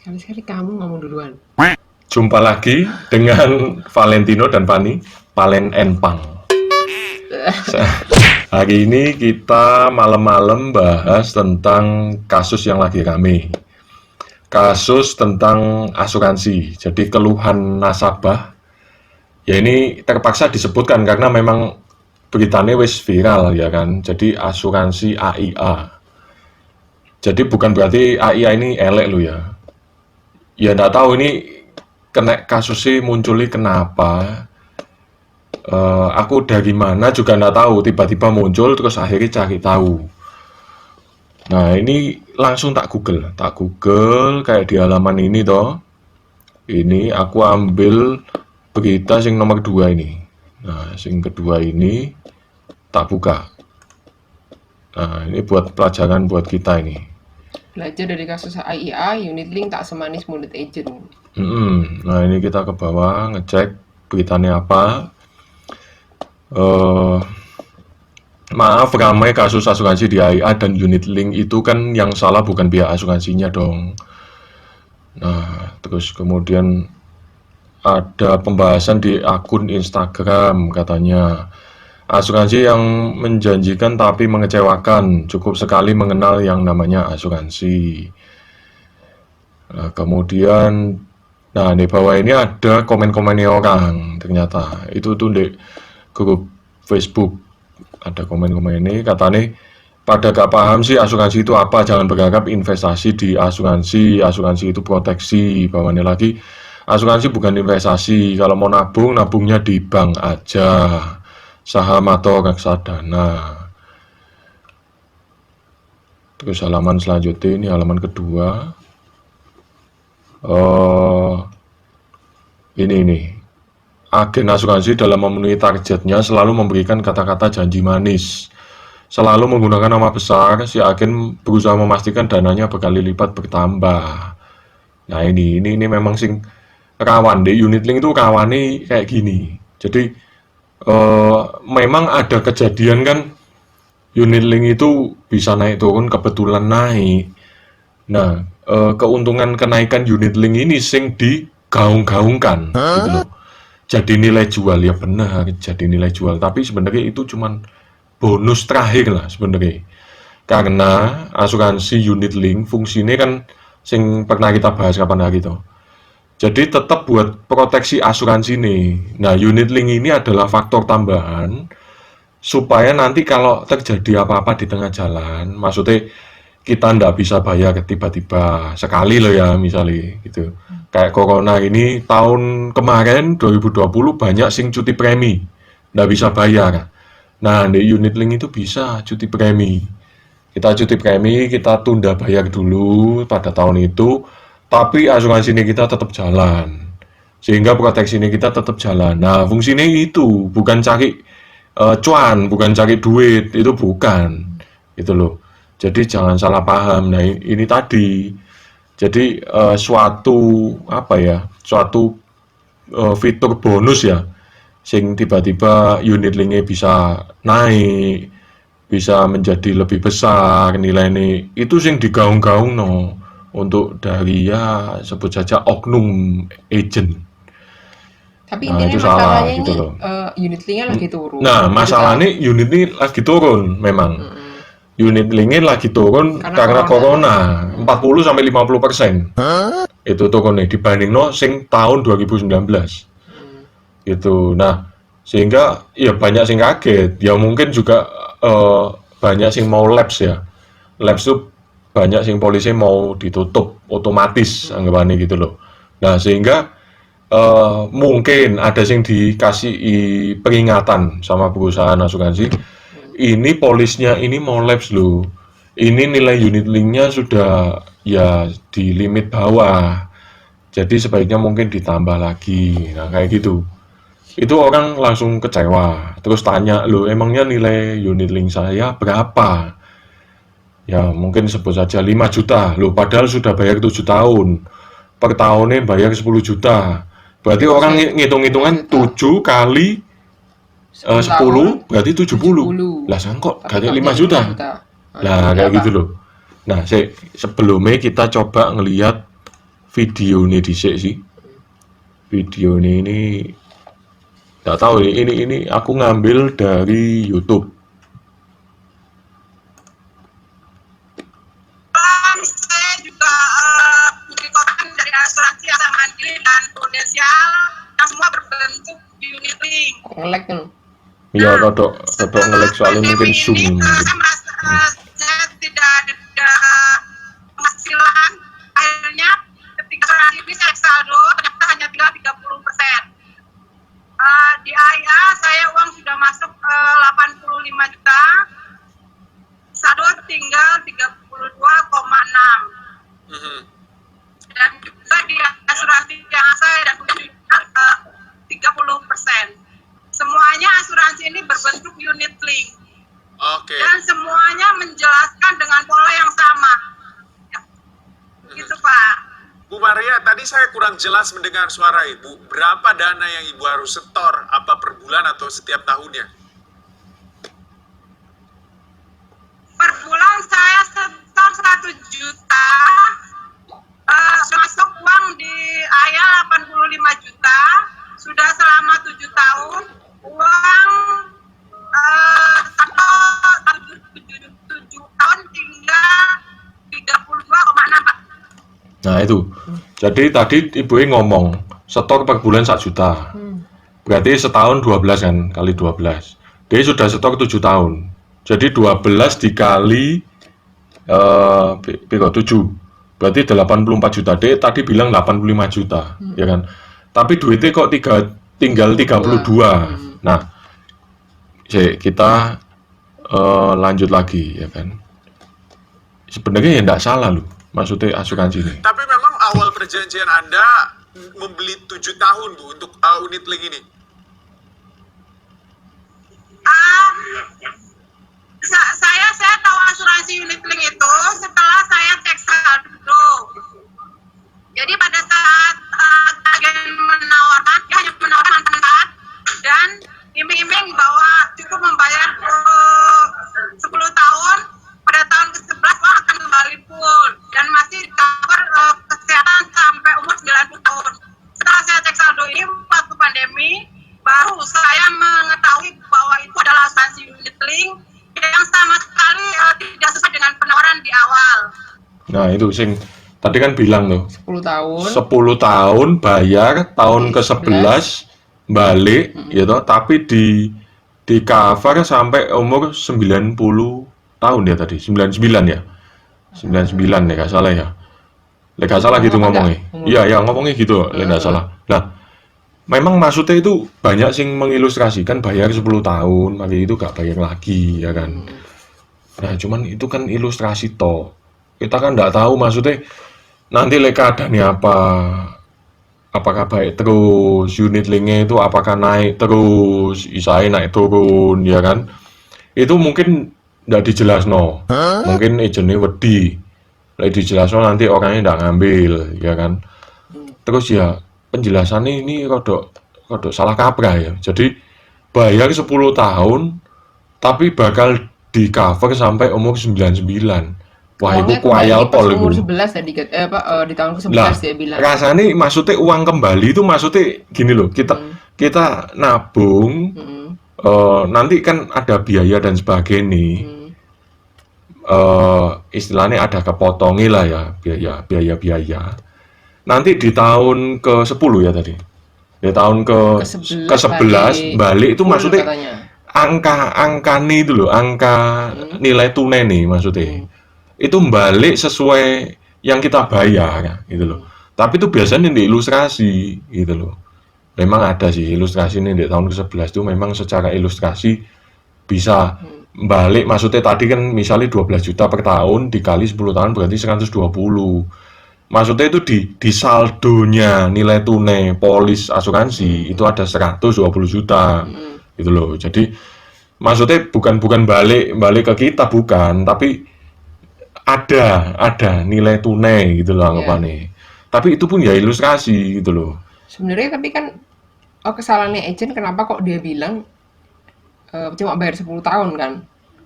Sekali-sekali kamu ngomong duluan. Jumpa lagi dengan Valentino dan Fani, Palen Enpang. Hari ini kita malam-malam bahas tentang kasus yang lagi rame. Kasus tentang asuransi. Jadi keluhan nasabah. Ya ini terpaksa disebutkan karena memang beritanya wis viral ya kan. Jadi asuransi AIA. Jadi bukan berarti AIA ini elek lo ya. Ya nggak tahu ini kena kasusnya munculnya kenapa. Aku dari mana juga nggak tahu, tiba-tiba muncul terus akhirnya cari tahu. Nah ini langsung tak google kayak di halaman ini toh. Ini aku ambil berita yang nomor 2 ini. Nah yang kedua ini tak buka. Nah ini buat pelajaran buat kita ini. Belajar dari kasus AIA, unit link tak semanis mulut agent. Nah ini kita ke bawah ngecek beritanya apa. Maaf ramai kasus asuransi di AIA dan unit link itu kan yang salah bukan pihak asuransinya dong. Nah terus kemudian ada pembahasan di akun Instagram katanya asuransi yang menjanjikan tapi mengecewakan, cukup sekali mengenal yang namanya asuransi. Nah, kemudian di bawah ini ada komen-komennya orang, ternyata itu tuh di grup Facebook ada komen-komen ini katanya pada gak paham sih asuransi itu apa, jangan berharap investasi di asuransi itu proteksi. Bawahnya lagi asuransi bukan investasi, kalau mau nabung nabungnya di bank aja, saham atau reksadana. Terus halaman selanjutnya ini halaman kedua. Ini agen asuransi dalam memenuhi targetnya selalu memberikan kata-kata janji manis, selalu menggunakan nama besar. Si agen berusaha memastikan dananya berkali lipat bertambah. Nah ini memang sing rawan deh, unit link itu rawan nih kayak gini. Jadi memang ada kejadian kan unit link itu bisa naik turun, kebetulan naik. Nah keuntungan kenaikan unit link ini sing digaung-gaungkan gitu loh. Jadi nilai jual, ya benar jadi nilai jual, tapi sebenarnya itu cuman bonus terakhir lah sebenarnya, karena asuransi unit link fungsinya kan sing pernah kita bahas kapan hari itu. Jadi tetap buat proteksi asuransi nih. Nah unit link ini adalah faktor tambahan supaya nanti kalau terjadi apa-apa di tengah jalan, maksudnya kita ndak bisa bayar tiba-tiba sekali loh ya misalnya gitu. Kayak corona ini tahun kemarin 2020 banyak sing cuti premi, ndak bisa bayar. Nah di unit link itu bisa cuti premi. Kita cuti premi, kita tunda bayar dulu pada tahun itu, tapi asuransi ini kita tetap jalan. Sehingga proteksi ini kita tetap jalan. Nah fungsinya itu bukan cari cuan, bukan cari duit, itu bukan. Itu loh. Jadi jangan salah paham. Nah ini tadi. Jadi suatu fitur bonus ya, sing tiba-tiba unit linknya bisa naik, bisa menjadi lebih besar nilainya. Itu sing digaung-gaung no untuk dari ya sebut saja oknum agent. Tapi Nah intinya itu salah masalahnya gitu ini loh. unit linknya lagi turun. Nah Baru masalahnya unit ini lagi turun memang. Unit linknya lagi turun karena corona 40-50% itu turun nih dibanding sing tahun 2019 gitu. Nah sehingga ya banyak sing kaget ya, mungkin juga banyak sing mau lapse ya. Lapse tuh banyak sing polisi mau ditutup otomatis anggapannya gitu loh. Nah sehingga mungkin ada yang dikasih peringatan sama perusahaan asuransi, ini polisnya ini mau lapse loh, ini nilai unit linknya sudah ya di limit bawah, jadi sebaiknya mungkin ditambah lagi. Nah kayak gitu, itu orang langsung kecewa, terus tanya loh emangnya nilai unit link saya berapa, ya mungkin sebut saja 5 juta loh, padahal sudah bayar 7 tahun, per tahunnya bayar 10 juta, berarti orang ngitung-hitungan 7 kali 10 berarti 70. Lah sangkok tapi ganti kok 5 jadi juta. 5 juta. Lah kayak gitu loh. Nah, sebelumnya kita coba ngelihat video ini dhisik sih. Video ini nggak tahu ini aku ngambil dari YouTube. Saya juga mengikutkan dari asuransi Asa Mandiri dan Prudensial yang semua berbentuk unit link. Nge-lag kan. Ya rodok nge-lag soalnya mungkin Zoom. Saya merasa saya tidak ada penghasilan. Akhirnya ketika asuransi ini saya saldo ternyata hanya tinggal 30%. Di AIA saya uang sudah masuk 85 juta. Saldo tinggal 32,6. Dan juga di asuransi yang saya dan punya 30%. Semuanya asuransi ini berbentuk unit link. Oke. Dan semuanya menjelaskan dengan pola yang sama. Ya. Gitu Pak. Bu Maria, tadi saya kurang jelas mendengar suara Ibu. Berapa dana yang Ibu harus setor? Apa per bulan atau setiap tahunnya? Per bulan saya setor 1 juta. Masuk uang di AYA 85 juta. Sudah selama 7 tahun. Uang 7 tahun tinggal 32,6 Pak. Nah itu, jadi tadi ibu ngomong setor per bulan 1 juta, berarti setahun 12 kan, kali 12. Dia sudah setor 7 tahun, jadi 12 dikali 7, berarti 84 juta. Dia tadi bilang 85 juta, ya kan? Tapi duitnya kok tinggal 32. Nah, kita lanjut lagi, ya kan? Sebenarnya ya enggak salah loh, maksudnya asuransi ini. Tapi memang awal perjanjian Anda membeli 7 tahun Bu untuk unit link ini. Saya tahu asuransi unit link itu setelah saya cek saldo. Jadi pada saat agen menawarkan, dia hanya menawarkan manfaat dan iming-iming bahwa cukup membayar 10 tahun, pada tahun ke-11 uang akan kembali full dan masih cover kesehatan sampai umur 90 tahun. Setelah saya cek saldo ini waktu pandemi, baru saya mengetahui bahwa itu adalah asuransi unit link yang sama sekali tidak sesuai dengan penawaran di awal. Nah itu sing tadi kan bilang tuh 10 tahun. 10 tahun bayar, tahun ke-11 balik gitu, tapi di cover sampai umur 90 tahun ya tadi, 99 ya. 99 ya, gak salah ya. Gak salah gitu ngomongnya. Iya, ngomongnya gitu, gak salah. Nah, memang maksudnya itu banyak sing mengilustrasikan bayar 10 tahun, makanya itu gak bayar lagi, ya kan. Nah, cuman itu kan ilustrasi toh. Kita kan nggak tahu maksudnya nanti keadaannya apa, apakah baik terus, unit linknya itu apakah naik terus, isai naik turun, ya kan. Itu mungkin nggak dijelas no, mungkin agentnya wedi, lagi dijelas no nanti orangnya nggak ngambil, ya kan. Terus ya penjelasannya ini rodok salah kaprah ya. Jadi bayar 10 tahun tapi bakal di cover sampai umur 99. Wah, itu kuayal pol umur itu. 11 tadi di tahun ke-11 Lah, dia bilang. rasanya maksudnya uang kembali itu maksudnya gini loh, kita nabung, nanti kan ada biaya dan sebagainya. Istilahnya ada kepotongnya lah ya, biaya. Nanti di tahun ke-10 ya tadi. Di tahun ke-11 balik itu maksudnya katanya. angka nih itu loh, angka nilai tunai nih maksudnya. Itu balik sesuai yang kita bayar gitu loh. Tapi itu biasanya di ilustrasi gitu loh. Memang ada sih ilustrasi ini di tahun ke-11 itu memang secara ilustrasi bisa balik, maksudnya tadi kan misalnya 12 juta per tahun dikali 10 tahun berarti 120. Maksudnya itu di saldonya nilai tunai polis asuransi itu ada 120 juta gitu loh. Jadi maksudnya bukan balik ke kita, bukan, tapi ada nilai tunai gitu loh anggapannya. Tapi itu pun ya ilustrasi gitu loh. Sebenarnya tapi kan kesalahannya agent kenapa kok dia bilang cuma bayar 10 tahun kan?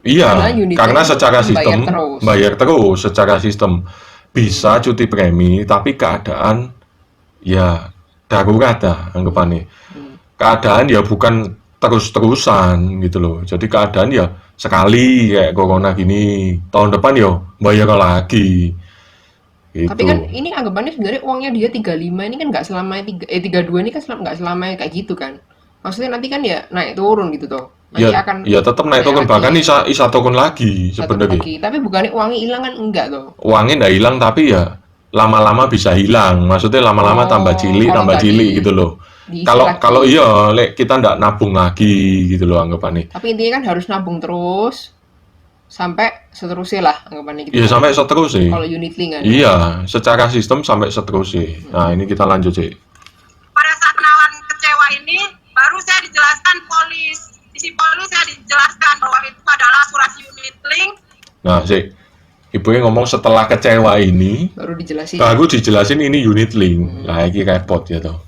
Iya, karena secara sistem bayar bayar terus secara sistem. bisa cuti premi, tapi keadaan ya darurat dah anggapannya. Keadaan ya bukan terus-terusan gitu loh. Jadi keadaan ya sekali kayak corona gini, tahun depan ya bayar lagi. Tapi kan Gitu. ini anggapannya sebenarnya uangnya dia 35 ini kan nggak selamanya 32 ini kan nggak selamanya kayak gitu kan. Maksudnya nanti kan ya naik turun gitu toh. Nanti Ya, akan ya tetap naik turun, bahkan lagi, isa turun lagi satu sebenarnya. lagi. Tapi bukannya uangnya hilang kan enggak toh. Uangnya nggak hilang tapi ya lama-lama bisa hilang. Maksudnya lama-lama tambah Oh, kalau tambah nggak cilik gitu loh. diisi Kalau lagi. kalau iya, kita nggak nabung lagi gitu loh anggapannya. Tapi intinya kan harus nabung terus sampai seterusnya lah anggapannya gitu Ya kan. sampai seterusnya. Kalau unit link kan. Iya, secara sistem sampai seterusnya. Nah ini kita lanjut sih. Pada saat penawaran kecewa ini baru saya dijelaskan polis. Di polis saya dijelaskan bahwa itu adalah asuransi unit link. Nah sih, ibu yang ngomong setelah kecewa ini, Baru dijelasin. baru dijelasin ini unit link. Nah ini repot ya toh.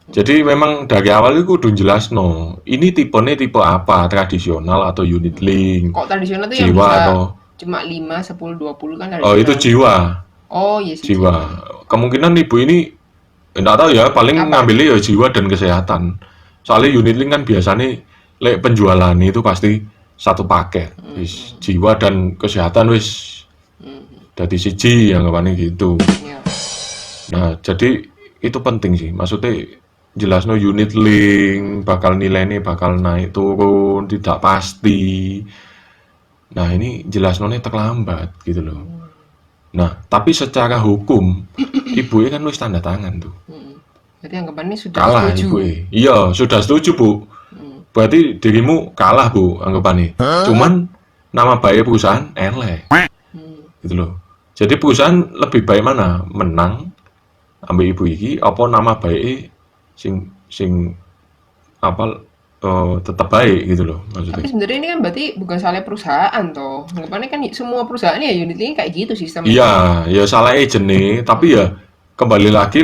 Jadi memang dari awal itu udah jelas no, ini tipenya tipe apa, tradisional atau unit link, Kok tradisional tuh yang jiwa bisa atau cuma 5, 10, 20 kan oh itu tradisional. jiwa, Oh iya sih. jiwa. Kemungkinan ibu ini enggak tahu ya, paling Apa? ngambilnya ya jiwa dan kesehatan. Soalnya unit link kan biasanya lek penjualan itu pasti satu paket, wis jiwa dan kesehatan wis dari siji yang gitu. Ya. Nah, jadi itu penting sih. Maksudnya jelas no unit link bakal nilainya bakal naik turun tidak pasti. Nah, ini jelas nolnya terlambat gitu loh. Nah, tapi secara hukum ibu kan wis tanda tangan tuh. Berarti anggapannya sudah Kalah setuju. ibu. Iya, sudah setuju, Bu. Berarti dirimu kalah, Bu, anggapannya. Cuman nama baik perusahaan elek. Gitu loh. Jadi perusahaan lebih baik mana? Menang ambil ibu iki apa nama baik sing sing apa tetap baik gitu loh Tapi maksudnya. sebenarnya ini kan berarti bukan salah perusahaan toh. Anggapannya kan semua perusahaan ya unit link kayak gitu sistemnya. Iya, ya salah agent nih, tapi ya kembali lagi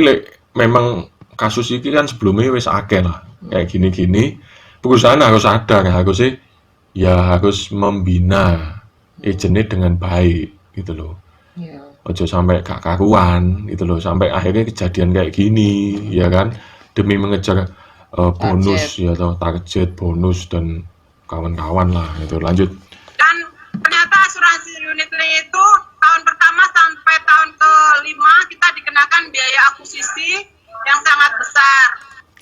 memang kasus ini kan sebelumnya wis akeh lah. Kayak gini-gini perusahaan harus sadar harusnya ya harus membina agentnya dengan baik gitu loh. Iya. Ojo sampai gak karuan gitu loh, sampai akhirnya kejadian kayak gini ya kan, demi mengejar bonus ya atau target bonus dan kawan-kawan lah itu. Lanjut. Dan ternyata asuransi unit link itu tahun pertama sampai tahun ke-5 kita dikenakan biaya akuisisi yang sangat besar.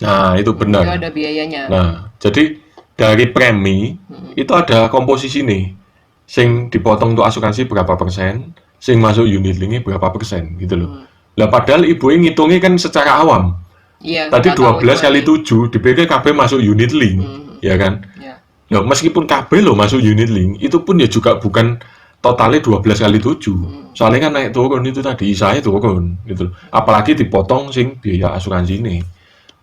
Nah itu benar. Ya ada biayanya. Nah jadi dari premi itu ada komposisi nih, sing dipotong untuk asuransi berapa persen, sing masuk unit linknya berapa persen gitu loh. Lah padahal ibu ngitungnya kan secara awam. Iya. Tadi nggak tahu 12 kali itu 7 dipikir KB masuk unit link, ya kan? Ya. Nah, meskipun KB lo masuk unit link, itu pun ya juga bukan totalnya 12 kali 7. Soalnya kan naik turun itu tadi, isanya turun gitu loh. Apalagi dipotong sing biaya asuransi ini.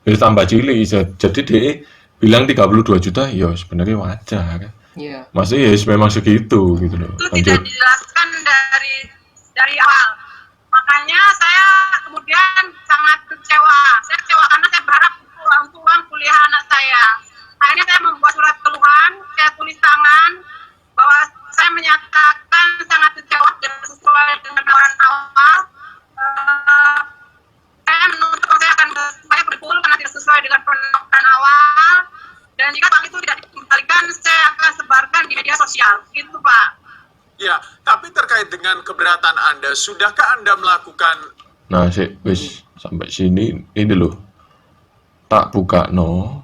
Jadi tambah cilik, jadi dia bilang 32 juta, ya sebenarnya wajar. Iya. Maksudnya ya memang segitu gitu loh. Itu Lanjut. tidak dijelaskan dari awal. Makanya saya kemudian sangat kecewa. Saya kecewa karena saya berharap untuk uang kuliah anak saya. Akhirnya saya membuat surat keluhan, saya tulis tangan bahwa saya menyatakan sangat kecewa dan sesuai dengan tawaran awal. Saya menuntut saya akan bayar betul karena tidak sesuai dengan penawaran awal. Dan jika uang itu tidak dikembalikan, saya akan sebarkan di media sosial. Gitu, Pak. Ya, tapi terkait dengan keberatan Anda, sudahkah Anda melakukan Nah, wis sampai sini ini loh. Tak buka no.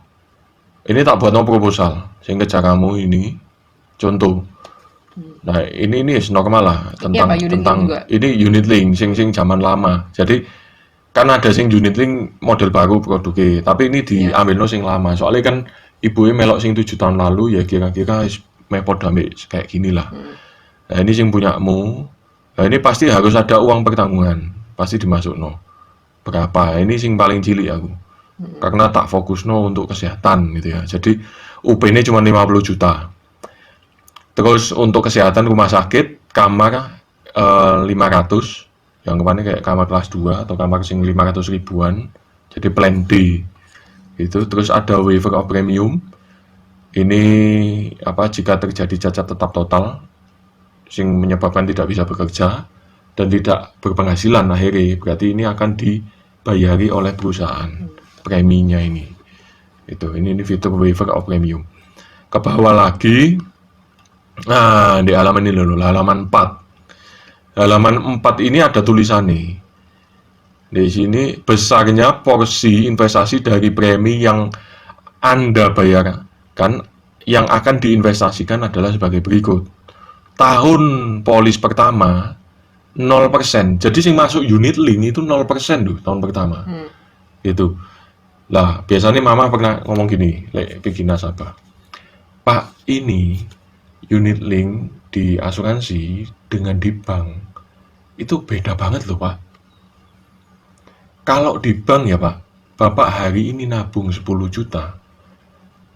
Ini tak buat no proposal. Sehingga kamu ini contoh. Nah, ini normal lah tentang apa, unit link juga? ini unit link sing zaman lama. Jadi kan ada sing unit link model baru produknya, tapi ini diambil no sing lama. Soalnya kan ibunya melok sing 7 tahun lalu ya kira-kira mepod damai kayak gini lah. Nah, ini sing punyamu. Nah, ini pasti harus ada uang pertanggungan. Pasti dimasuk no. Berapa? Ini sing paling cilik aku. Karena tak fokus no untuk kesehatan gitu ya. Jadi UP-nya cuma 50 juta. Terus untuk kesehatan rumah sakit kamar 500, yang kemarin kayak kamar kelas 2 atau kamar sing 500 ribuan. Jadi plan D. Itu terus ada waiver of premium. Ini apa jika terjadi cacat tetap total sing menyebabkan tidak bisa bekerja. dan tidak berpenghasilan akhirnya, berarti ini akan dibayari oleh perusahaan preminya ini. Ini fitur waiver of premium. Ke bawah lagi, nah di halaman ini loh, halaman 4. Halaman 4 ini ada tulisan nih. Di sini besarnya porsi investasi dari premi yang Anda bayarkan yang akan diinvestasikan adalah sebagai berikut. Tahun polis pertama 0%. Jadi sing masuk unit link itu 0% tuh tahun pertama. Itu. Lah, biasanya mama pernah ngomong gini, bikin nasabah. Pak, ini unit link di asuransi dengan di bank itu beda banget loh, Pak. Kalau di bank ya, Pak, Bapak hari ini nabung 10 juta.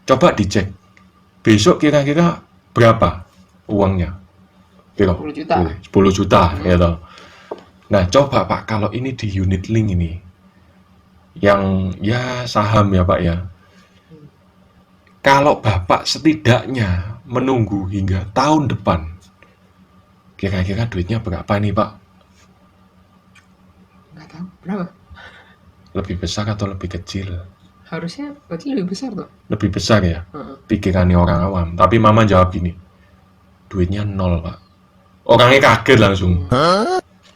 Coba dicek. Besok kira-kira berapa uangnya? 10 juta. 10 juta, ya toh. Nah, coba Pak, kalau ini di unit link ini, yang ya saham ya Pak ya. Kalau Bapak setidaknya menunggu hingga tahun depan, kira-kira duitnya berapa nih Pak? Nggak tahu, berapa? Lebih besar atau lebih kecil? Harusnya berarti lebih besar tuh. Lebih besar ya? Pikirannya orang awam. Tapi Mama jawab gini, duitnya 0 Pak. Orangnya kaget langsung.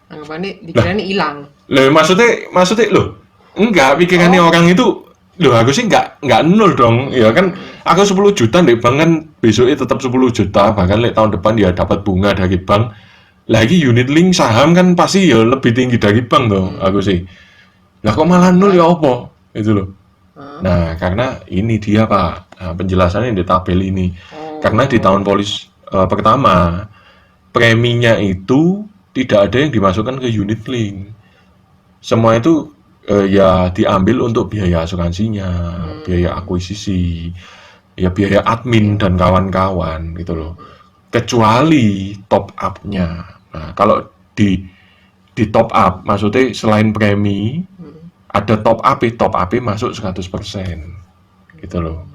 Anggapannya dikiranya hilang. Loh, maksudnya loh, enggak, pikirannya orang itu, loh aku sih enggak 0 dong, ya kan, aku 10 juta di bank kan, besoknya tetap 10 juta, bahkan tahun depan dia dapat bunga dari bank, lagi unit link saham kan pasti ya lebih tinggi dari bank dong, aku sih, lah kok malah 0 ya apa, itu loh. Nah, karena ini dia Pak, penjelasannya di tabel ini, karena di tahun polis pertama, preminya itu tidak ada yang dimasukkan ke unit link, semua itu ya diambil untuk biaya asuransinya, biaya akuisisi, ya biaya admin dan kawan-kawan gitu loh. Kecuali top up-nya. Nah, kalau di top up, maksudnya selain premi, ada top up masuk 100%. Gitu loh.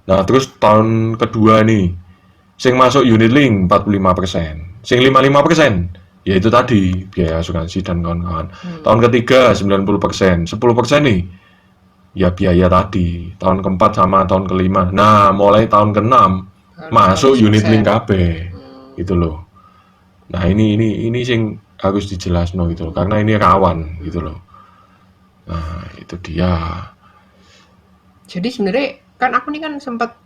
Nah, terus tahun kedua nih, sing masuk unit link 45%, sing 55%. Ya itu tadi, biaya asuransi dan kawan-kawan. Tahun ketiga 90%, 10% nih, ya biaya tadi. Tahun keempat sama tahun kelima. Nah, mulai tahun keenam masuk unit link KB, gitu loh. Nah ini sing harus dijelaskan gitu loh, karena ini rawan gitu loh. Nah itu dia. Jadi sebenarnya kan aku nih kan sempat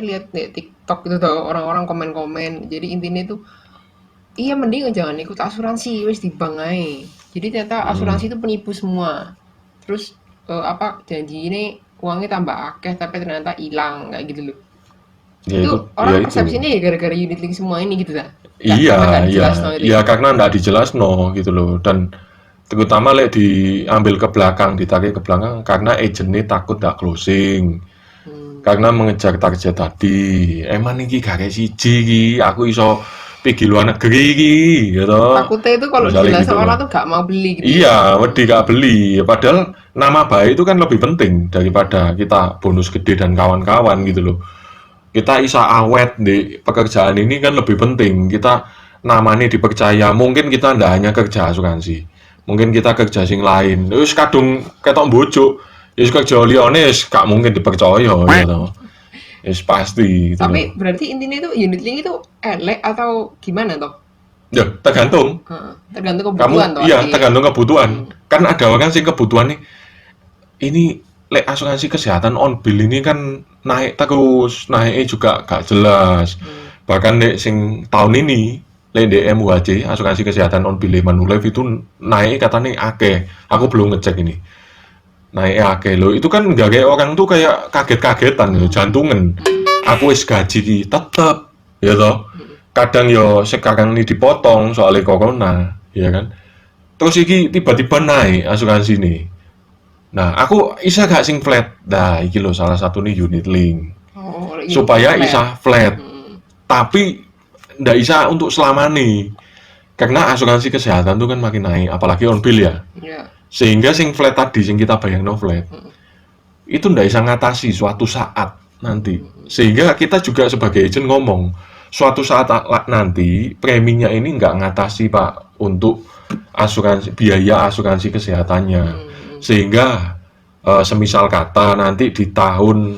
lihat di TikTok gitu tuh orang-orang komen-komen. Jadi intinya tuh iya mending jangan ikut asuransi, wis di bank ae. Jadi ternyata asuransi itu penipu semua. Terus janji ini uangnya tambah akeh tapi ternyata hilang kayak gitu loh. Ya, itu orang ya persepsinya ya gara-gara unit link semua ini gitu dah. Iya, karena nggak dijelas gitu loh. Dan terutama diambil ke belakang, ditarik ke belakang karena agentnya takut nggak closing. Karena mengejar target tadi. Emang iki gak siji aku iso pergi luar negeri gitu. Takutnya itu kalau dijelas gitu orang tuh gak mau beli gitu. Iya, wedi gak beli. Padahal nama baik itu kan lebih penting daripada kita bonus gede dan kawan-kawan gitu loh. Kita isa awet di pekerjaan ini kan lebih penting. Kita namanya dipercaya. Mungkin kita ndak hanya kerja asuransi. Mungkin kita kerja sing lain. Terus kadung ketok bojo. Ya kerja liyane gak mungkin dipercaya gitu. Yes, pasti gitu. Tapi berarti intinya itu unit link itu elek atau gimana toh? Ya, tergantung. Tergantung kebutuhan toh. Iya, tergantung kebutuhan. Kan ada orang sih kebutuhan nih. Ini asuransi kesehatan on bill ini kan naik terus, naiknya juga gak jelas. Bahkan sing tahun ini di MUHC asuransi kesehatan on bill Manulife itu naik katanya akeh. Aku belum ngecek ini. Naik akeh loh, itu kan gak kayak orang tuh kayak kaget-kagetan ya, jantungan. Aku wis gaji tetep, ya toh. Kadang yo sekarang ini dipotong soalnya corona, ya kan. Terus iki tiba-tiba naik asuransi ini. Nah, aku isa gak sing flat. Nah, iki loh salah satu nih unit link. Supaya isa flat. Tapi ndak isa untuk selamanya. Karena asuransi kesehatan tuh kan makin naik, apalagi on bill ya. Sehingga sing flat tadi, sing kita bayang no flat, itu ndak bisa ngatasi suatu saat nanti. Sehingga kita juga sebagai agent ngomong, suatu saat nanti preminya ini nggak ngatasi Pak untuk biaya asuransi kesehatannya, sehingga semisal kata nanti di tahun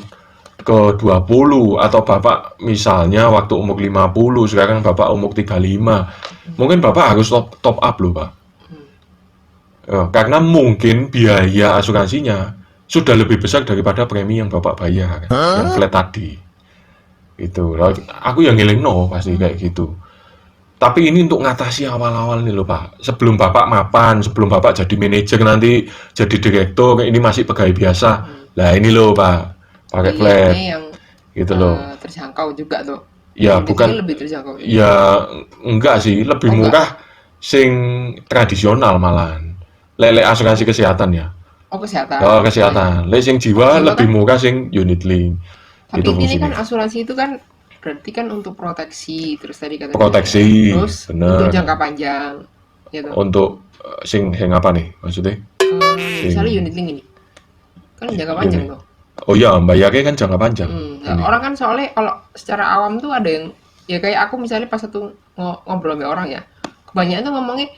ke-20 atau Bapak misalnya waktu umur 50, sekarang Bapak umur 35, mungkin Bapak harus top up loh Pak. Karena mungkin biaya asuransinya sudah lebih besar daripada premi yang Bapak bayar, yang flat tadi. Itu, aku yang ngelingno pasti kayak gitu. Tapi ini untuk ngatasi awal-awal nih loh Pak. Sebelum Bapak mapan, sebelum Bapak jadi manajer nanti, jadi direktur, ini masih pegawai biasa. Lah ini loh Pak, pakai flat. Yang gitu loh. Terjangkau juga tuh. Ya Yang bukan. lebih terjangkau. Ya enggak sih, lebih murah sing tradisional malahan. Lele asuransi kesehatan ya. Oh kesehatan. Oh kesehatan. Lele sing jiwa lebih murah sing unit link. Tapi gitu ini kan asuransi itu kan berarti kan untuk proteksi, terus tadi katanya proteksi, terus bener. untuk jangka panjang gitu. Untuk sing apa nih maksudnya? Misalnya unit link ini kan jangka panjang loh. Oh iya, bayarnya kan jangka panjang. Orang kan soalnya kalau secara awam tuh ada yang ya kayak aku misalnya pas satu ngobrol sama orang ya, kebanyakan tuh ngomongnya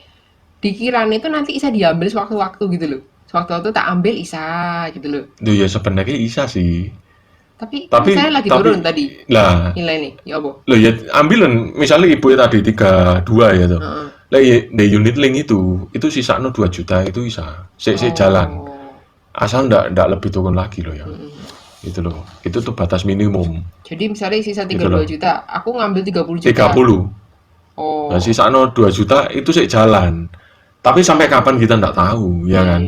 dikiraan itu nanti bisa diambil sewaktu-waktu gitu loh. Sewaktu-waktu tak ambil isa gitu loh. Duh ya sebenarnya isa sih. Tapi saya lagi turun tadi. Lah, nilai nih, ya apa? Loh ya ambilan misalnya ibu tadi 32 ya tuh. Lah ya di unit link itu sisanya 2 juta itu bisa. Sik jalan. Asal ndak lebih turun lagi loh ya. Itu loh. Itu tuh batas minimum. Jadi misalnya sisa 32 juta, aku ngambil 30 juta. 30. Oh. Nah, sisanya 2 juta itu sik jalan. Tapi sampai kapan kita ndak tahu, ya kan?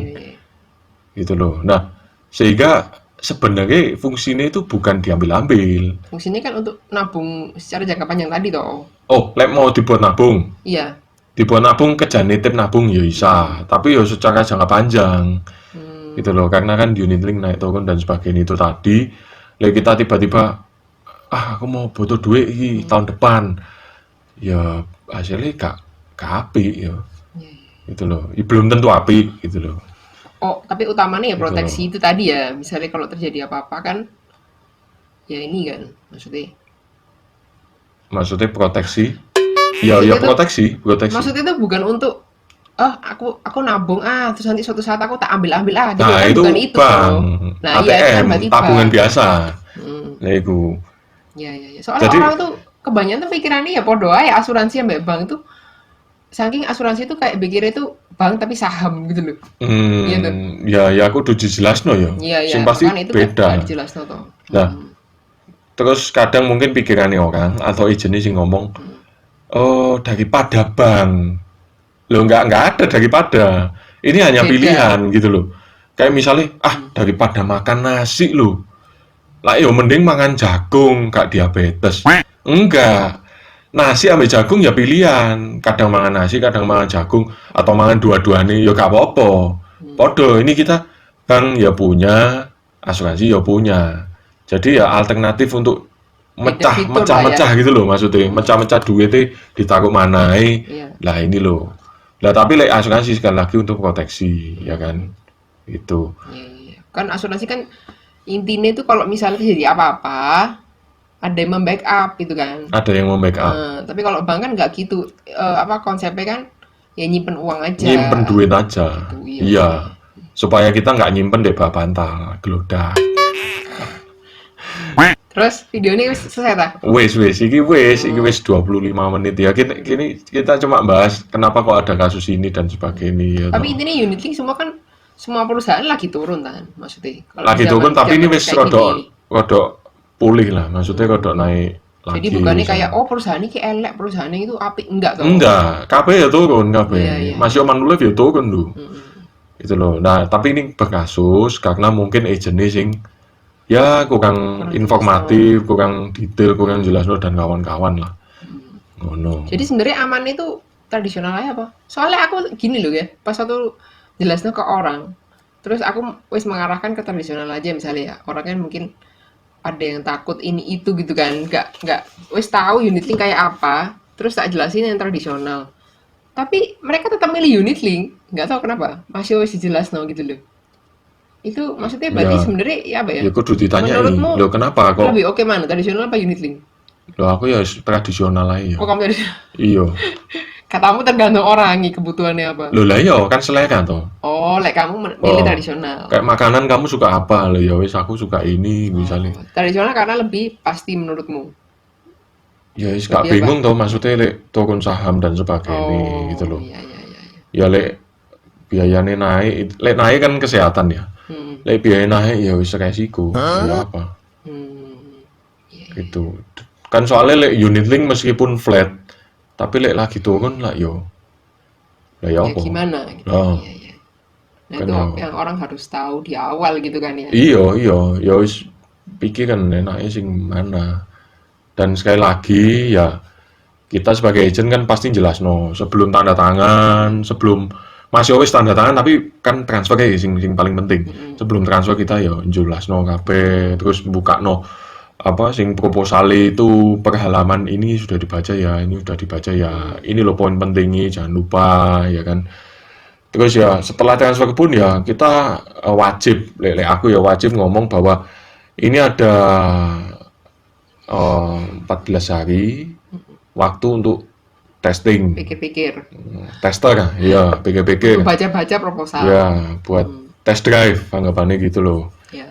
Gitu loh. Nah, sehingga sebenarnya fungsinya itu bukan diambil-ambil. Fungsinya kan untuk nabung secara jangka panjang tadi toh. Oh, lek mau dibuat nabung. Iya. Dibuat nabung kerja nitip nabung ya bisa, tapi ya secara jangka panjang. Gitu loh, karena kan unit link naik turun dan sebagainya itu tadi. Lek kita tiba-tiba aku mau butuh duit ini tahun depan. Ya hasilnya gak api ya. Gitu loh. Ya, belum tentu api gitu loh. Oh, tapi utamanya ya proteksi itu tadi ya. Misalnya kalau terjadi apa-apa kan, ya ini kan maksudnya. Maksudnya proteksi? Ya proteksi. Maksudnya itu bukan untuk, aku nabung terus nanti suatu saat aku tak ambil gitu. Nah kan itu bukan itu. bank, Nah ATM, iya kan berarti tabungan bank. biasa. Nah itu. Ya. Soalnya orang tuh kebanyakan tuh pikirannya ya podo aja asuransi ambek bank itu. Saking asuransi itu kayak pikirnya itu bank tapi saham gitu loh. Iya tuh. Ya aku udah jelasno ya. Iya. Pasti itu beda. Kan jelasno toh. Nah, terus kadang mungkin pikirannya orang atau agentnya sih ngomong, daripada bank. Loh nggak ada daripada. Ini hanya pilihan gitu loh. Kayak misalnya, daripada makan nasi loh. Lah yo mending makan jagung, gak diabetes. Enggak. Nasi ambil jagung ya pilihan. Kadang mangan nasi, kadang mangan jagung, atau mangan dua-duanya ya gak apa-apa. Podo, ini kita bank ya punya, asuransi ya punya. Jadi ya alternatif untuk mecah-mecah gitu loh maksudnya. Mecah-mecah duitnya ditaruh mana Lah ini loh. Lah tapi asuransi sekali lagi untuk proteksi, ya kan? Itu. Iya. Kan asuransi kan intinya itu kalau misalnya terjadi apa-apa, ada yang membackup gitu kan. Ada yang membackup. Tapi kalau bank kan nggak gitu. Konsepnya kan ya nyimpen uang aja. Nyimpen duit aja. Gitu, iya. Supaya kita nggak nyimpen deh bak bantal, gelodak. Terus video ini selesai tak? Wes, iki wes 25 menit ya. Kini kita cuma bahas kenapa kok ada kasus ini dan sebagainya. Ya, tapi intinya unit link semua perusahaan lagi turun kan maksudnya. Lagi turun tapi ini wes rodok pulih lah, maksudnya rodok naik lagi. Jadi bukannya kayak perusahaan ini kayak elek, perusahaan itu apik, enggak toh. Enggak, kabeh ya turun kabeh. Masih Oman Live ya turun lho. Itu loh. Nah, tapi ini berkasus karena mungkin agennya sing ya kurang informatif, kurang detail, kurang jelas dan kawan-kawan lah. Ngono. Jadi sebenarnya aman itu tradisional aja apa? Soalnya aku gini loh ya, pas waktu jelasnya ke orang, terus aku wis mengarahkan ke tradisional aja misalnya ya. Orang kan mungkin ada yang takut ini itu gitu kan, nggak wis tahu unit link kayak apa, terus tak jelasin yang tradisional. Tapi mereka tetap milih unit link, nggak tahu kenapa, masih wis dijelas gitu loh. Itu maksudnya berarti sebenarnya ya apa ya? Ya kudu ditanyain, loh kenapa kok? Lebih oke mana, tradisional apa unit link? Loh aku ya tradisional aja ya. Oh, kamu dari Iya. katamu tergantung orang nih kebutuhannya apa. Loh lah iya kan selera toh. Oh, like kamu milih Oh. tradisional. Kayak makanan kamu suka apa? Loh ya wis aku suka ini misalnya. Tradisional karena lebih pasti menurutmu. Ya wis gak Lebih apa? bingung toh maksudnya lek turun saham dan sebagainya Oh, gitu loh. iya iya iya. Ya lek biayanya naik, lek naik kan kesehatan ya. Hmm. Lek biaya naik ya wis resiko. Ya apa? Hmm. Gitu. Kan soalnya lek unit link meskipun flat, tapi lek lagi turun lah yo. Lah ya Ya apa? gimana gitu. Oh. Iya iya. Nah, Kan itu ya. yang orang harus tahu di awal gitu kan ya. Iya, ya wis pikir kan enaknya sing mana. Dan sekali lagi ya kita sebagai agent kan pasti jelas no sebelum tanda tangan, sebelum masih wis tanda tangan tapi kan transfer ya sing paling penting. Sebelum transfer kita ya jelas no kabeh terus buka no apa sing proposal itu per halaman ini sudah dibaca ya, ini sudah dibaca ya. Ini loh poin pentingnya jangan lupa ya kan. Terus ya setelah transfer pun ya kita wajib, lek aku ya wajib ngomong bahwa ini ada 14 hari waktu untuk testing, Pikir-pikir. tester ya, pikir-pikir Baca-baca proposal. ya buat test drive anggapannya gitu loh. Ya.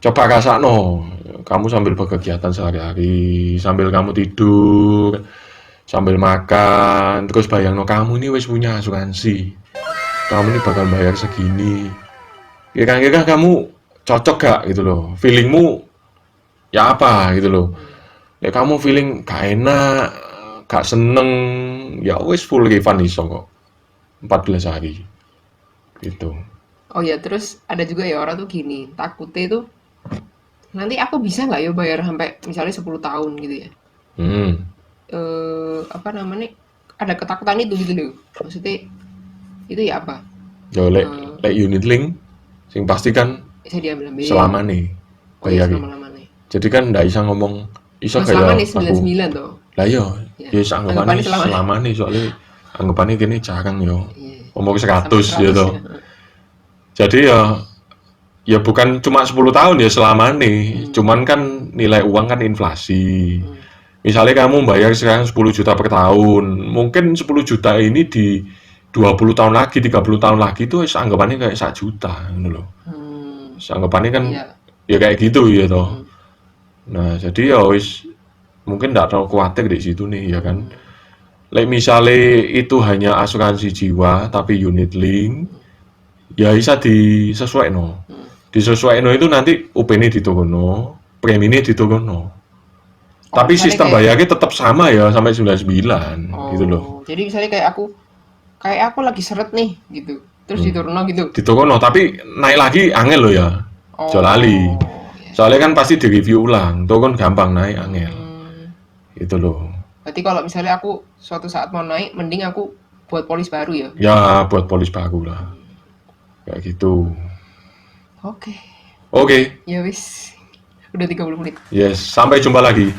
Coba rasakno, kamu sambil berkegiatan sehari-hari, sambil kamu tidur, sambil makan, terus bayangno kamu ini wis punya asuransi. Kamu ini bakal bayar segini. Kira-kira kamu cocok gak gitu loh? Feelingmu ya apa gitu loh? Ya kamu feeling gak enak, gak seneng, ya wis full refund iso kok. 14 hari. Gitu. Oh ya, terus ada juga ya orang tuh gini, takutnya tuh nanti aku bisa nggak ya bayar sampai misalnya 10 tahun gitu ya. Apa namanya? Ada ketakutan itu gitu loh. Maksudnya itu ya apa? Ya lek unit link sing pasti kan Bisa diambil-ambil. selama nih Oh iya, bayari. selama-lamanya. Jadi kan ndak bisa ngomong iso Mas gak selama ya nih aku. 99 tuh. Lah iya, Ya. ya wis anggapannya Anggapannya selama nih soalnya anggapannya kene jarang yo. Iya. Umur 100 Sampai ya toh. Jadi ya bukan cuma 10 tahun ya selama nih. Cuman kan nilai uang kan inflasi. Misalnya kamu bayar sekarang 10 juta per tahun, mungkin 10 juta ini di 20 tahun lagi, 30 tahun lagi itu anggapannya kayak 1 juta gitu loh. Anggapannya kan Iya. ya kayak gitu ya toh. Nah, jadi ya wis mungkin enggak terlalu khawatir di situ nih ya kan. Like misalnya itu hanya asuransi jiwa tapi unit link, ya bisa disesuaikan. Disesuaikan itu nanti UP-nya diturunno, premi-nya diturunno. Tapi misalnya sistem kayak- bayarnya tetap sama ya sampai 99 gitu loh. Jadi misalnya kayak aku lagi seret nih gitu. Terus diturunno gitu. Diturunno tapi naik lagi angel loh ya. Oh, Jolali. iya. Soalnya kan pasti direview ulang, turun gampang naik angel. Itu loh. Berarti kalau misalnya aku suatu saat mau naik, mending aku buat polis baru ya. Ya buat polis baru lah. Kayak gitu. Oke. Oke, Ya wis. Udah 30 menit. yes, sampai jumpa lagi.